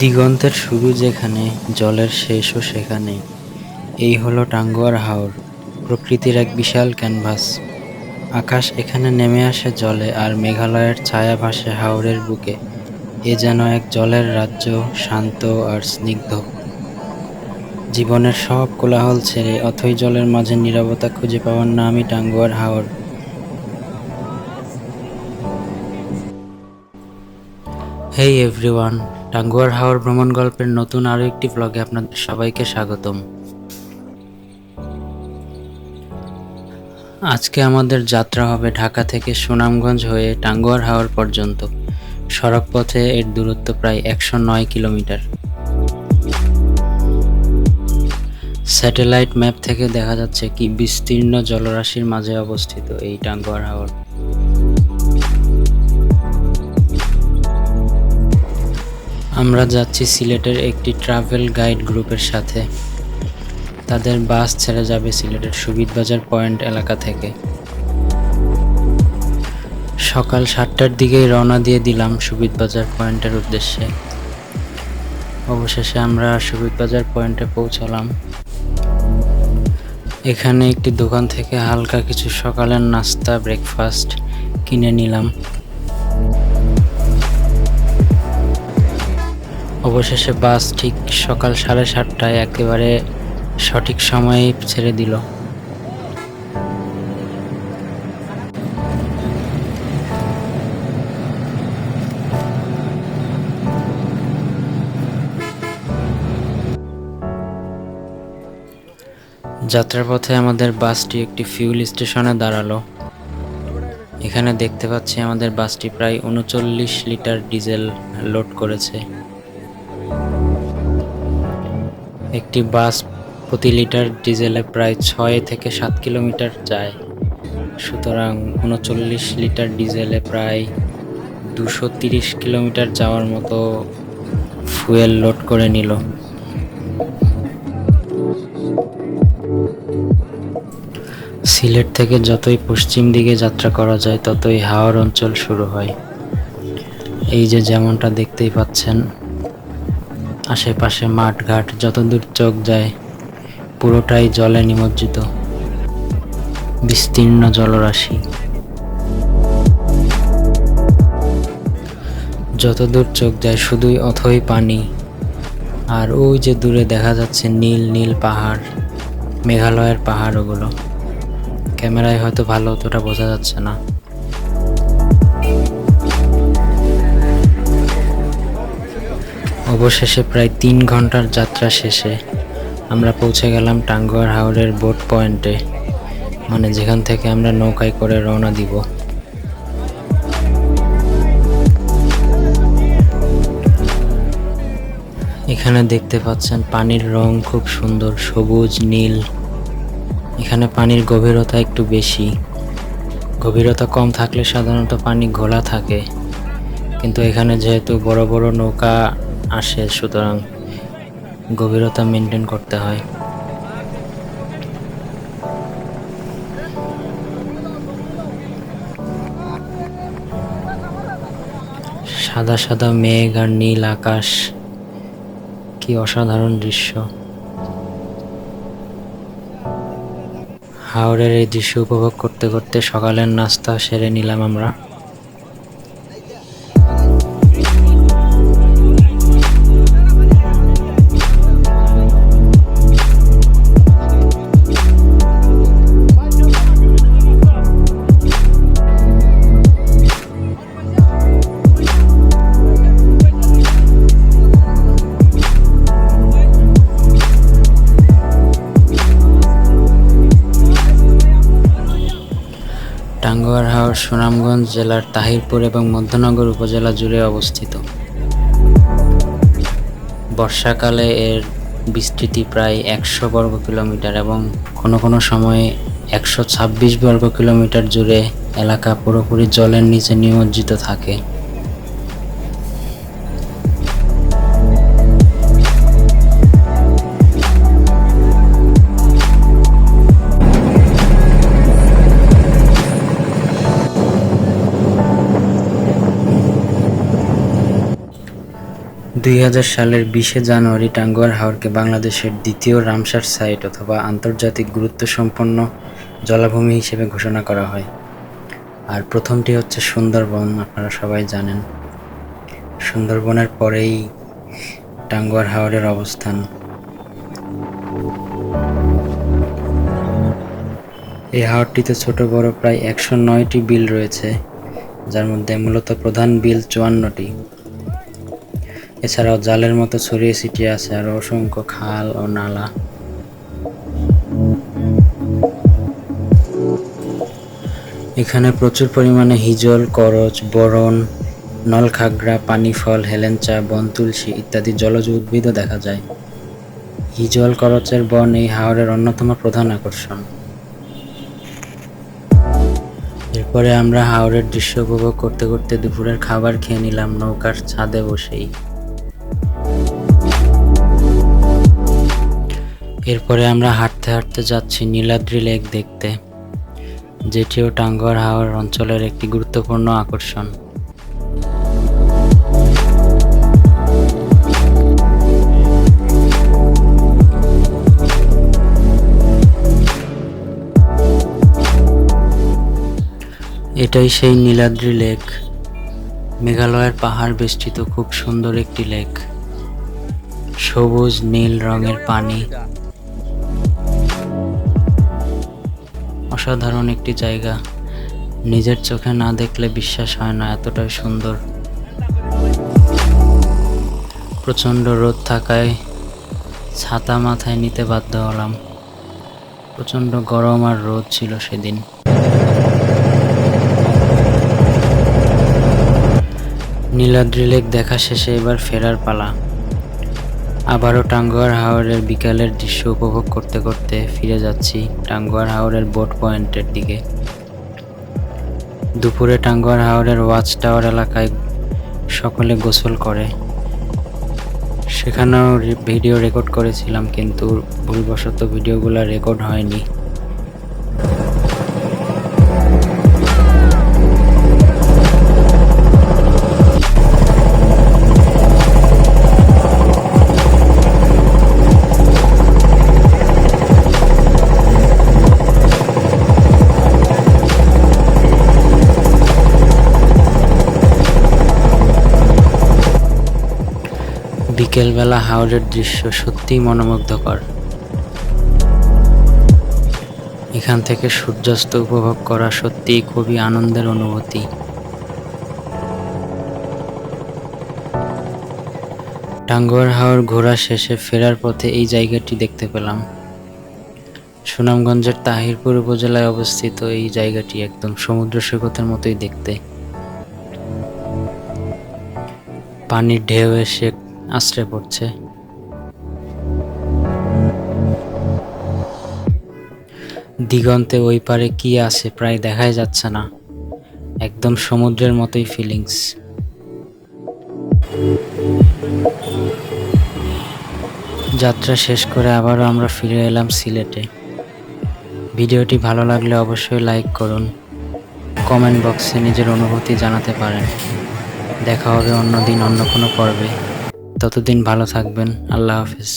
দিগন্তের শুরু যেখানে, জলের শেষও সেখানেই। এই হলো টাঙ্গুয়ার হাওর, প্রকৃতির এক বিশাল ক্যানভাস। আকাশ এখানে নেমে আসে জলে, আর মেঘালয়ের ছায়া ভাসে হাওরের বুকে। এ যেন এক জলের রাজ্য, শান্ত আর স্নিগ্ধ। জীবনের সব কোলাহল ছেড়ে অথই জলের মাঝে নীরবতা খুঁজে পাওয়ার নামই টাঙ্গুয়ার হাওর। হেই এভরিওয়ান, টাঙ্গুয়ার হাওর ভ্রমণ গল্পের নতুন আরও একটি ব্লগে আপনাদের সবাইকে স্বাগতম। আজকে আমাদের যাত্রা হবে ঢাকা থেকে সুনামগঞ্জ হয়ে টাঙ্গুয়ার হাওর পর্যন্ত। সড়ক পথে এর দূরত্ব প্রায় 109 কিলোমিটার। স্যাটেলাইট ম্যাপ থেকে দেখা যাচ্ছে কি বিস্তীর্ণ জলরাশির মাঝে অবস্থিত এই টাঙ্গুয়ার হাওর। আমরা যাচ্ছি সিলেটের একটি ট্রাভেল গাইড গ্রুপের সাথে। তাদের বাস ছেড়ে যাবে সিলেটের সুবিধবাজার পয়েন্ট এলাকা থেকে। সকাল 7টার দিকেই রওনা দিয়ে দিলাম সুবিধবাজার পয়েন্টের উদ্দেশ্যে। অবশেষে আমরা সুবিধবাজার পয়েন্টে পৌঁছালাম। এখানে একটি দোকান থেকে হালকা কিছু সকালের নাস্তা, ব্রেকফাস্ট কিনে নিলাম। অবশেষে বাস ঠিক সকাল 7:30টায় একেবারে সঠিক সময়ে ছেড়ে দিল। যাত্রাপথে আমাদের বাসটি একটি ফিউল স্টেশনে দাঁড়ালো। এখানে দেখতে পাচ্ছি আমাদের বাসটি প্রায় 39 লিটার ডিজেল লোড করেছে। একটি বাস প্রতি লিটার ডিজেলে প্রায় 6 থেকে 7 কিলোমিটার যায়, সুতরাং 39 লিটার ডিজেলে প্রায় 230 কিলোমিটার যাওয়ার মতো ফুয়েল লোড করে নিল। সিলেট থেকে যতই পশ্চিম দিকে যাত্রা করা যায় ততই হাওর অঞ্চল শুরু হয়। এই যে যেমনটা দেখতেই পাচ্ছেন, আশেপাশে মাঠঘাট, যতদূর চোখ যায় পুরোটাই জলে নিমজ্জিত, বিস্তীর্ণ জলরাশি। যতদূর চোখ যায় শুধুই অথই পানি, আর ওই যে দূরে দেখা যাচ্ছে নীল নীল পাহাড়, মেঘালয়ের পাহাড়। ওগুলো ক্যামেরায় হয়তো ভালো অতটা বোঝা যাচ্ছে না। অবশেষে প্রায় 3 ঘন্টার যাত্রা শেষে আমরা পৌঁছে গেলাম টাঙ্গুয়ার হাওরের বোট পয়েন্টে, মানে যেখান থেকে আমরা নৌকায় করে রওনা দিব। এখানে দেখতে পাচ্ছেন পানির রং খুব সুন্দর, সবুজ নীল। এখানে পানির গভীরতা একটু বেশি। গভীরতা কম থাকলে সাধারণত পানি ঘোলা থাকে, কিন্তু এখানে যেহেতু বড় বড় নৌকা আসে, সুতরাং গভীরতা মেনটেন করতে হয়। সাদা সাদা মেঘ আর নীল আকাশ, কি অসাধারণ দৃশ্য। হাওরের এই দৃশ্য উপভোগ করতে করতে সকালের নাস্তা সেরে নিলাম আমরা। টাঙ্গুয়ার হাওর সুনামগঞ্জ জেলার তাহিরপুর এবং মধ্যনগর উপজেলা জুড়ে অবস্থিত। বর্ষাকালে এর বিস্তৃতি প্রায় 100 বর্গ কিলোমিটার এবং কোনো কোনো সময়ে 126 বর্গ কিলোমিটার জুড়ে এলাকা পুরোপুরি জলের নিচে নিমজ্জিত থাকে। 2000 সালের 20শে জানুয়ারি টাঙ্গুয়ার হাওরকে বাংলাদেশের দ্বিতীয় রামসার সাইট অথবা আন্তর্জাতিক গুরুত্বসম্পন্ন জলাভূমি হিসেবে ঘোষণা করা হয়। আর প্রথমটি হচ্ছে সুন্দরবন, আপনারা সবাই জানেন। সুন্দরবনের পরেই টাঙ্গুয়ার হাওরের অবস্থান। এই হাওরটিতে ছোট বড় প্রায় 109টি বিল রয়েছে, যার মধ্যে মূলত প্রধান বিল 54টি। এছাড়াও জালের মতো ছড়িয়ে ছিটিয়ে আছে আরও অসংখ্য খাল ও নালা। এখানে প্রচুর পরিমাণে হিজল, করচ, বরণ, নলখাগড়া, পানিফল, হেলেঞ্চা, বনতুলসী ইত্যাদি জলজ উদ্ভিদও দেখা যায়। হিজল করচের বন এই হাওরের অন্যতম প্রধান আকর্ষণ। এরপরে আমরা হাওরের দৃশ্য উপভোগ করতে করতে দুপুরের খাবার খেয়ে নিলাম নৌকার ছাদে বসেই। এরপরে আমরা হাঁটতে হাঁটতে যাচ্ছি নীলাদ্রি লেক দেখতে, যেটিও টাঙ্গুয়ার হাওর অঞ্চলের একটি গুরুত্বপূর্ণ আকর্ষণ। এটাই সেই নীলাদ্রি লেক, মেঘালয়ের পাহাড় বেষ্টিত খুব সুন্দর একটি লেক। সবুজ নীল রঙের পানি, অসাধারণ একটি জায়গা। নিজের চোখে না দেখলে বিশ্বাস হয় না, এতটাই সুন্দর। প্রচণ্ড রোদ থাকায় ছাতা মাথায় নিতে বাধ্য হলাম। প্রচণ্ড গরম আর রোদ ছিল সেদিন। নীলাদ্রি লেক দেখা শেষে এবার ফেরার পালা। আবারও টাঙ্গুয়ার হাওরের বিকালের দৃশ্য উপভোগ করতে করতে ফিরে যাচ্ছি টাঙ্গুয়ার হাওরের বোট পয়েন্টের দিকে। দুপুরে টাঙ্গুয়ার হাওরের ওয়াচ টাওয়ার এলাকায় সকলে গোসল করে। সেখানেও ভিডিও রেকর্ড করেছিলাম, কিন্তু ভুলবশত ভিডিওগুলো রেকর্ড হয়নি। বিকেলবেলা হাওরের দৃশ্য সত্যিই মনোমুগ্ধকর। এখান থেকে সূর্যাস্ত উপভোগ করা সত্যিই খুবই আনন্দের অনুভূতি। টাঙ্গুয়ার হাওর ঘোরা শেষে ফেরার পথে এই জায়গাটি দেখতে পেলাম। সুনামগঞ্জের তাহিরপুর উপজেলায় অবস্থিত এই জায়গাটি একদম সমুদ্র সৈকতের মতোই দেখতে। পানির ঢেউ এসে আছড়ে পড়ছে। দিগন্তে ওই পারে কি আছে প্রায় দেখাই যাচ্ছে না, একদম সমুদ্রের মতোই ফিলিংস। যাত্রা শেষ করে আবারও আমরা ফিরে এলাম সিলেটে। ভিডিওটি ভালো লাগলে অবশ্যই লাইক করুন, কমেন্ট বক্সে নিজের অনুভূতি জানাতে পারেন। দেখা হবে অন্যদিন অন্য কোনো পর্বে। ততদিন ভালো থাকবেন। আল্লাহ হাফেজ।